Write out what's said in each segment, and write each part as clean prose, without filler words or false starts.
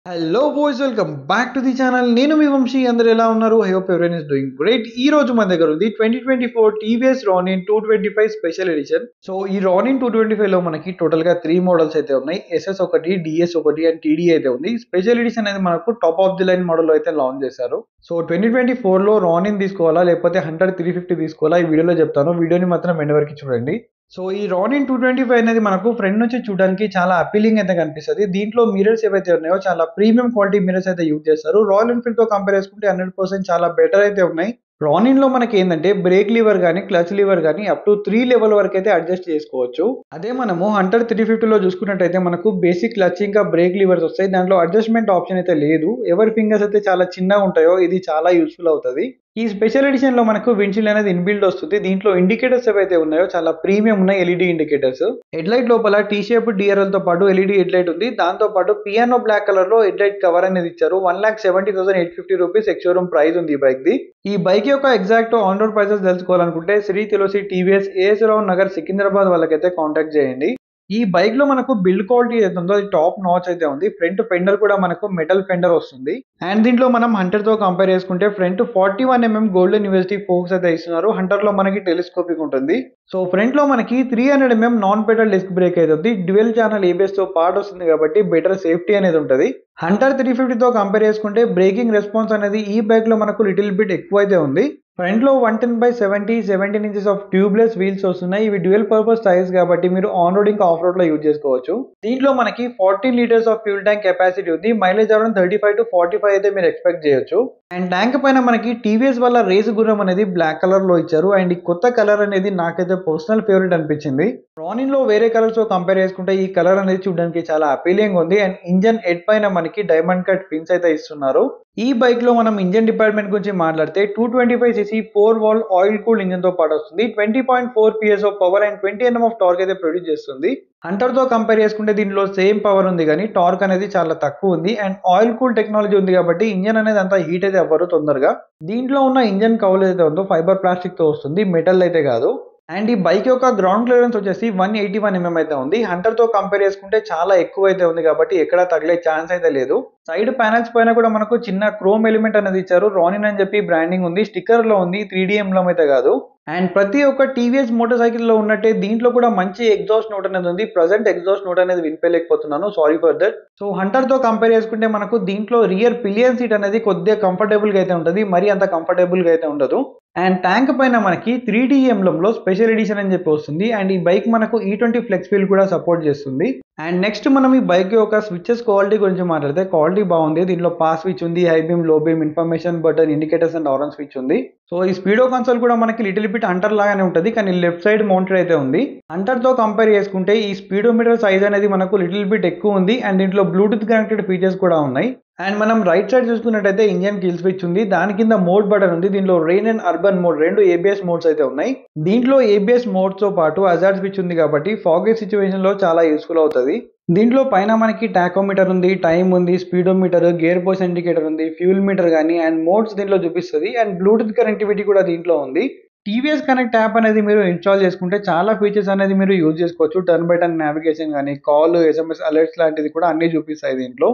Hello boys, welcome back to the channel. నేను మీ వంశీ. అందరు ఎలా ఉన్నారు? I hope everyone is doing great. ఈ రోజు మన దగ్గర ఉంది 2024 TVS Ronin 225 special edition. So ఈ రానిన్ 225 లో మనకి టోటల్ గా 3 మోడల్స్ అయితే ఉన్నాయి. ఎస్ఎస్ ఒకటి, డిఎస్ ఒకటి అండ్ టీడీ అయితే ఉంది. స్పెషల్ ఎడిషన్ అనేది మనకు top of the line model అయితే లాంచ్ చేశారు. సో 2024 లో రానిన్ తీసుకోవాలా లేకపోతే హంటర్ 350 తీసుకోవాలా, ఈ వీడియోలో చెప్తాను. వీడియోని మాత్రం ఎండ్ వరకు చూడండి. సో ఈ రానిన్ 225 అనేది మనకు ఫ్రంట్ నుంచి చూడడానికి చాలా అపీలింగ్ అయితే కనిపిస్తుంది. దీంట్లో మిరర్స్ ఏవైతే ఉన్నాయో చాలా ప్రీమియం క్వాలిటీ మిరర్స్ అయితే యూజ్ చేస్తారు. రాయల్ ఎన్ఫీల్డ్ తో కంపేర్ చేసుకుంటే 100% చాలా బెటర్ అయితే ఉన్నాయి. రానిన్ లో మనకి ఏంటంటే బ్రేక్ లివర్ కానీ క్లచ్ లివర్ కానీ అప్ టు 3 లెవెల్ వరకు అయితే అడ్జస్ట్ చేసుకోవచ్చు. అదే మనము హంటర్ 350 లో చూసుకున్నట్టయితే మనకు బేసిక్ క్లచ్ ఇంకా బ్రేక్ లివర్స్ వస్తాయి. దాంట్లో అడ్జస్ట్మెంట్ ఆప్షన్ అయితే లేదు. ఎవరి ఫింగర్స్ అయితే చాలా చిన్నగా ఉంటాయో ఇది చాలా యూస్ఫుల్ అవుతుంది. ఈ స్పెషల్ ఎడిషన్ లో మనకు విండ్షీల్డ్ అనేది ఇన్బిల్డ్ వస్తుంది. దీంట్లో ఇండికేటర్స్ ఏవైతే ఉన్నాయో చాలా ప్రీమియం ఉన్నాయి. LED indicators. హెడ్ లైట్ లోపల టీ షేప్ డిఆర్ఎల్ తో పాటు ఎల్ఈడి హెడ్ లైట్ ఉంది. దాంతో పాటు పియానో బ్లాక్ కలర్ లో హెడ్ లైట్ కవర్ అనేది ఇచ్చారు. 1,70,850 రూపీస్ ఎక్స్షోరూమ్ ప్రైస్ ఉంది ఈ బైక్ ది. ఈ బైక్ యొక్క ఎగ్జాక్ట్ ఆన్ రోడ్ ప్రైసెస్ తెలుసుకోవాలనుకుంటే శ్రీ తులసి టీవీఎస్ ఏఎస్ రావు నగర్ సికింద్రాబాద్ వాళ్ళకైతే కాంటాక్ట్ చేయండి. ఈ బైక్ లో మనకు బిల్డ్ క్వాలిటీ ఏదైతే ఉందో అది టాప్ నాచ్ అయితే ఉంది. ఫ్రంట్ ఫెండర్ కూడా మనకు మెటల్ ఫెండర్ వస్తుంది. అండ్ దీంట్లో మనం హంటర్ తో కంపేర్ చేసుకుంటే front 41mm golden UST folks అయితే ఇస్తున్నారు. హంటర్ లో మనకి టెలిస్కోపిక్ ఉంటుంది. సో ఫ్రంట్ లో మనకి 300mm non pedal disc brake అయితే ఉంది. డ్యూయల్ ఛానల్ ఏబిఎస్ తో పాటు వస్తుంది కాబట్టి బెటర్ సేఫ్టీ అనేది ఉంటుంది. హంటర్ 350 తో కంపేర్ చేసుకుంటే బ్రేకింగ్ రెస్పాన్స్ అనేది ఈ బైక్ లో మనకు లిటిల్ బిట్ ఎక్కువ అయితే ఉంది. ఫ్రంట్ లో 110/70 17 ఇంచెస్ ఆఫ్ ట్యూబ్లెస్ వీల్స్ వస్తున్నాయి. ఇవి డ్యూయల్ పర్పస్ టైర్స్ కాబట్టి మీరు ఆన్ రోడ్ ఇంకా ఆఫ్ రోడ్ లో యూజ్ చేసుకోవచ్చు. దీంట్లో మనకి 14 litres of fuel tank capacity ఉంది. మైలేజ్ అరౌండ్ 35 to 45 అయితే మీరు ఎక్స్పెక్ట్ చేయొచ్చు. అండ్ ట్యాంక్ పైన మనకి టీవీఎస్ వల్ల రేస్ గుర్రం అనేది బ్లాక్ కలర్ లో ఇచ్చారు. అండ్ ఈ కొత్త కలర్ అనేది నాకైతే పర్సనల్ ఫేవరెట్ అనిపించింది. రానిన్ లో వేరే కలర్స్ తో కంపేర్ చేసుకుంటే ఈ కలర్ అనేది చూడడానికి చాలా అపీలింగ్ ఉంది. అండ్ ఇంజన్ హెడ్ పైన మనకి డైమండ్ కట్ ఫిన్స్ అయితే ఇస్తున్నారు. ఈ బైక్ లో మనం ఇంజన్ డిపార్ట్మెంట్ గురించి మాట్లాడితే 225cc 4 valve oil cool engine తో పాటు వస్తుంది. 20.4 PS of power and 20 Nm of torque అయితే ప్రొడ్యూస్ చేస్తుంది. హంటర్ తో కంపేర్ చేసుకుంటే దీనిలో సేమ్ పవర్ ఉంది కానీ టార్క్ అనేది చాలా తక్కువ ఉంది. అండ్ ఆయిల్ కూల్ టెక్నాలజీ ఉంది కాబట్టి ఇంజన్ అనేది అంత హీట్ అయితే అవ్వరు తొందరగా. దీంట్లో ఉన్న ఇంజన్ కౌల్ ఏదైతే ఉందో ఫైబర్ ప్లాస్టిక్ తో వస్తుంది, మెటల్ అయితే కాదు. అండ్ ఈ బైక్ యొక్క గ్రౌండ్ క్లియరెన్స్ వచ్చేసి 181mm అయితే ఉంది. హంటర్ తో కంపేర్ చేసుకుంటే చాలా ఎక్కువ అయితే ఉంది కాబట్టి ఎక్కడ తగిలే ఛాన్స్ అయితే లేదు. సైడ్ ప్యానల్స్ పైన కూడా మనకు చిన్న క్రోమ్ ఎలిమెంట్ అనేది ఇచ్చారు. రానిన్ అని చెప్పి బ్రాండింగ్ ఉంది. స్టిక్కర్ లో ఉంది, 3D ఎంబ్లమ్ అయితే కాదు. అండ్ ప్రతి ఒక్క టీవీఎస్ మోటార్ సైకిల్ లో ఉన్నట్టే దీంట్లో కూడా మంచి ఎగ్జాస్ట్ నోట్ అనేది ఉంది. ప్రజెంట్ ఎగ్జాస్ట్ నోట్ అనేది వినిపించలేకపోతున్నాను, sorry for that. So Hunter తో కంపేర్ చేసుకుంటే మనకు దీంట్లో రియర్ పిలియన్ సీట్ అనేది కొద్దిగా కంఫర్టబుల్ గా అయితే ఉంటుంది, మరి అంత కంఫర్టబుల్ గా అయితే ఉండదు. అండ్ ట్యాంక్ పైన మనకి 3D ఎంబ్లమ్ లో స్పెషల్ ఎడిషన్ అని చెప్పి వస్తుంది. అండ్ ఈ బైక్ మనకు E20 ఫ్లెక్స్ వీల్ కూడా సపోర్ట్ చేస్తుంది. అండ్ నెక్స్ట్ మనం ఈ బైక్ యొక్క స్విచెస్ క్వాలిటీ గురించి మాట్లాడితే క్వాలిటీ బాగుంది. దీంట్లో పాస్ స్విచ్ ఉంది, హై బీమ్, లో beam, information button, indicators and orange switch ఉంది. సో ఈ స్పీడో కన్సోల్ కూడా మనకి లిటిల్ బిట్ హంటర్ లాగానే ఉంటుంది కానీ లెఫ్ట్ సైడ్ మౌంటెడ్ అయితే ఉంది. హంటర్ తో కంపేర్ చేసుకుంటే ఈ స్పీడోమీటర్ సైజ్ అనేది మనకు లిటిల్ బిట్ ఎక్కువ ఉంది. అండ్ దీంట్లో బ్లూటూత్ కనెక్టెడ్ ఫీచర్స్ కూడా ఉన్నాయి. అండ్ మనం రైట్ సైడ్ చూసుకున్నట్టయితే ఇంజన్ కిల్ స్విచ్ ఉంది. దాని కింద మోడ్ బటన్ ఉంది. దీనిలో రెయిన్ అండ్ అర్బన్ మోడ్ రెండు ఏబిఎస్ మోడ్స్ అయితే ఉన్నాయి. దీంట్లో ఏబిఎస్ మోడ్స్ తో పాటు హజార్డ్ స్విచ్ ఉంది కాబట్టి ఫాగీ సిచ్యువేషన్ లో చాలా యూస్ఫుల్ అవుతుంది. దీంట్లో పైన మనకి టాకోమీటర్ ఉంది, టైం ఉంది, స్పీడోమీటర్, గేర్ బాక్స్ ఇండికేటర్ ఉంది, ఫ్యూల్ మీటర్ కానీ అండ్ మోడ్స్ దీంట్లో చూపిస్తుంది. అండ్ బ్లూటూత్ కనెక్టివిటీ కూడా దీంట్లో ఉంది. టీవీఎస్ కనెక్ట్ యాప్ అనేది మీరు ఇన్స్టాల్ చేసుకుంటే చాలా ఫీచర్స్ అనేది మీరు యూజ్ చేసుకోవచ్చు. టర్న్ బై టర్న్ నావిగేషన్ కానీ, కాల్, ఎస్ఎంఎస్ అలర్ట్స్ లాంటిది కూడా అన్ని చూపిస్తాయి దీంట్లో.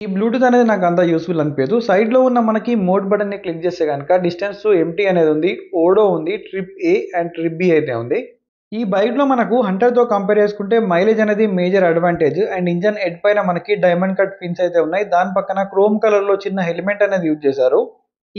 ఈ బ్లూటూత్ అనేది నాకు అంత యూస్ఫుల్ అనిపించదు. సైడ్ లో ఉన్న మనకి మోడ్ బటన్ ని క్లిక్ చేస్తే కనుక డిస్టెన్స్ టు ఎంటీ అనేది ఉంది, ఓడో ఉంది, trip A and trip B అయితే ఉంది. ఈ బైక్ లో మనకు హంటర్ తో కంపేర్ చేసుకుంటే మైలేజ్ అనేది major advantage. And engine head పైన మనకి డైమండ్ కట్ ఫిన్స్ అయితే ఉన్నాయి. దాని పక్కన క్రోమ్ కలర్ లో చిన్న హెల్మెట్ అనేది యూజ్ చేశారు.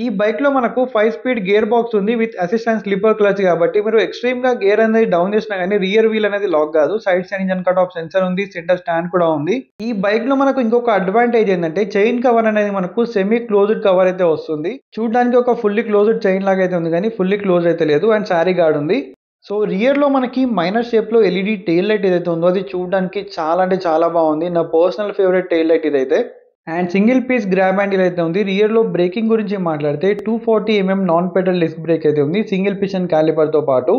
ఈ బైక్ లో మనకు 5 స్పీడ్ గేర్ బాక్స్ ఉంది విత్ అసిస్టెంట్ స్లిప్పర్ క్లచ్ కాబట్టి మీరు ఎక్స్ట్రీమ్ గా గేర్ అనేది డౌన్ చేసినా కానీ రియర్ వీల్ అనేది లాక్ కాదు. Side stand engine cut off sensor ఉంది, సెంటర్ స్టాండ్ కూడా ఉంది. ఈ బైక్ లో మనకు ఇంకొక అడ్వాంటేజ్ ఏంటంటే చైన్ కవర్ అనేది మనకు సెమీ క్లోజ్డ్ కవర్ అయితే వస్తుంది. చూడడానికి ఒక ఫుల్లీ క్లోజ్డ్ చైన్ లాగా అయితే ఉంది కానీ ఫుల్లీ క్లోజ్ అయితే లేదు. అండ్ సారీ గార్డ్ ఉంది. సో రియర్ లో మనకి మైనర్ షేప్ లో ఎల్ఈడి టెయిల్ లైట్ ఏదైతే ఉందో అది చూడడానికి చాలా అంటే చాలా బాగుంది. నా పర్సనల్ ఫేవరెట్ టెయిల్ లైట్ ఇదైతే. And single piece grab handle అయితే ఉంది. రియర్ లో బ్రేకింగ్ గురించి మాట్లాడితే 240mm non pedal disc brake అయితే ఉంది, సింగిల్ పిషన్ క్యాలిపర్ తో పాటు.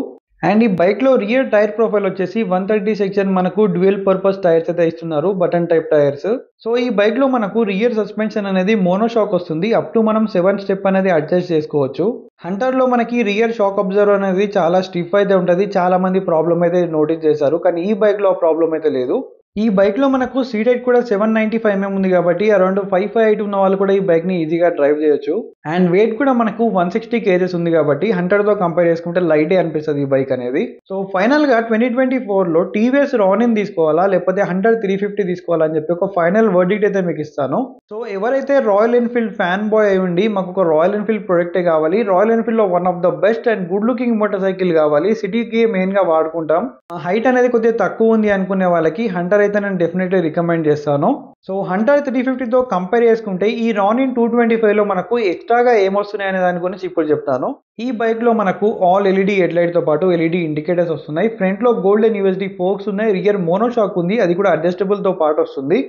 అండ్ ఈ బైక్ లో రియర్ టైర్ ప్రొఫైల్ వచ్చేసి 130 సెక్షన్ మనకు డ్యూయల్ పర్పస్ టైర్స్ అయితే ఇస్తున్నారు, బటన్ టైప్ టైర్స్. సో ఈ బైక్ లో మనకు రియర్ సస్పెన్షన్ అనేది మోనోషాక్ వస్తుంది. అప్ టు మనం 7 స్టెప్ అనేది అడ్జస్ట్ చేసుకోవచ్చు. హంటర్ లో మనకి రియర్ షాక్ అబ్జర్వర్ అనేది చాలా స్టిఫ్ అయితే ఉంటుంది. చాలా మంది ప్రాబ్లం అయితే నోటీస్ చేశారు కానీ ఈ బైక్ లో ప్రాబ్లం అయితే లేదు. ఈ బైక్‌లో మనకు సీట్ హైట్ కూడా 795 ఉంది కాబట్టి అరౌండ్ 558 ఉన్న వాళ్ళు కూడా ఈ బైక్‌ని ఈజీగా డ్రైవ్ చేయొచ్చు. అండ్ వెయిట్ కూడా మనకు 160 కేజెస్ ఉంది కాబట్టి హంటర్‌తో కంపేర్ చేసుకుంటే లైటే అనిపిస్తది ఈ బైక్ అనేది. సో ఫైనల్‌గా 2024లో టీవీఎస్ రానిన్ తీసుకోవాలా? లేకపోతే హంటర్ 350 తీసుకోవాలా? అని చెప్పి ఒక ఫైనల్ వర్డిక్ట్ అయితే మీకు ఇస్తాను. సో ఎవరైతే రాయల్ ఎన్‌ఫీల్డ్ ఫ్యాన్ బాయ్ అయ్యి ఉండి మాకు ఒక రాయల్ ఎన్‌ఫీల్డ్ ప్రొడక్టే కావాలి. రాయల్ ఎన్‌ఫీల్డ్‌లో one of the best and good looking motorcycle కావాలి. సిటీకి మెయిన్‌గా వాడుకుంటాం. హైట్ అనేది కొద్దిగా తక్కువ ఉంది అనుకునే వాళ్ళకి హంటర్ అయితే నేను డెఫినెట్లీ రికమెండ్ చేస్తాను. సో హంటర్ 350తో కంపేర్ చేసుకుంటే ఈ రానిన్ 225లో మనకు ఎక్స్ట్రాగా ఏమొస్తున్నాయి అనే దాని గురించి ఇప్పుడు చెప్తాను. ఈ బైక్‌లో మనకు ఆల్ ఎల్ఈడీ హెడ్ లైట్‌తో పాటు ఎల్ఈడీ ఇండికేటర్స్ వస్తున్నాయి. ఫ్రంట్‌లో గోల్డెన్ యూఎస్‌డి ఫోక్స్ ఉన్నాయి. రియర్ మోనో షాక్ ఉంది. అది కూడా అడ్జస్టబుల్‌తో పాటు వస్తుంది.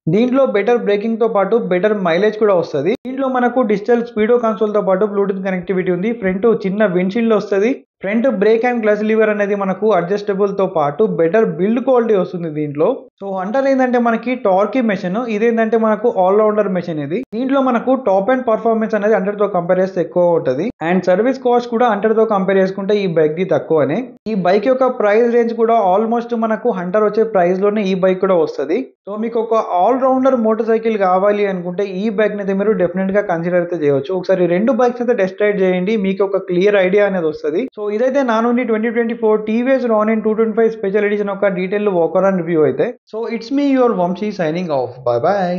దీంట్లో బెటర్ బ్రేకింగ్‌తో పాటు బెటర్ మైలేజ్ కూడా వస్తది. దీంట్లో మనకు డిజిటల్ స్పీడో కన్సోల్‌తో పాటు బ్లూటూత్ కనెక్టివిటీ ఉంది. ఫ్రంట్ చిన్న విండ్‌షీల్డ్ వస్తది. Front brake and clutch liver అనేది మనకు అడ్జస్టబుల్‌తో పాటు బెటర్ బిల్డ్ క్వాలిటీ వస్తుంది దీంట్లో. సో హంటర్ ఏందంటే మనకి టార్కీ మెషిన్. ఇదేంటంటే మనకు ఆల్ రౌండర్ మెషిన్ ఇది. దీంట్లో మనకు టాప్ అండ్ పర్ఫార్మెన్స్ అనేది హంటర్‌తో కంపేర్ చేస్తే ఎక్కువ ఉంటది. అండ్ సర్వీస్ కాస్ట్ కూడా హంటర్‌తో కంపేర్ చేసుకుంటే ఈ బైక్‌ది తక్కువనే. ఈ బైక్ యొక్క ప్రైస్ రేంజ్ కూడా ఆల్మోస్ట్ మనకు హంటర్ వచ్చే ప్రైస్‌లోనే ఈ బైక్ కూడా వస్తది. సో మీకు ఒక ఆల్ రౌండర్ మోటార్ సైకిల్ కావాలి అనుకుంటే ఈ బైక్‌ని అయితే మీరు డెఫినెట్‌గా కన్సిడర్ అయితే చేయొచ్చు. ఒకసారి 2 బైక్స్ అయితే టెస్ట్ రైడ్ చేయండి. మీకు ఒక క్లియర్ ఐడియా అనేది వస్తది. సో ఇదైతే నా నుండి 2024 టీవీఎస్ రానిన్ 225 స్పెషల్ ఎడిషన్ ఒక డీటెయిల్ వాక్ అరౌండ్ రివ్యూ అయితే. So it's me your Vamshi signing off. Bye by.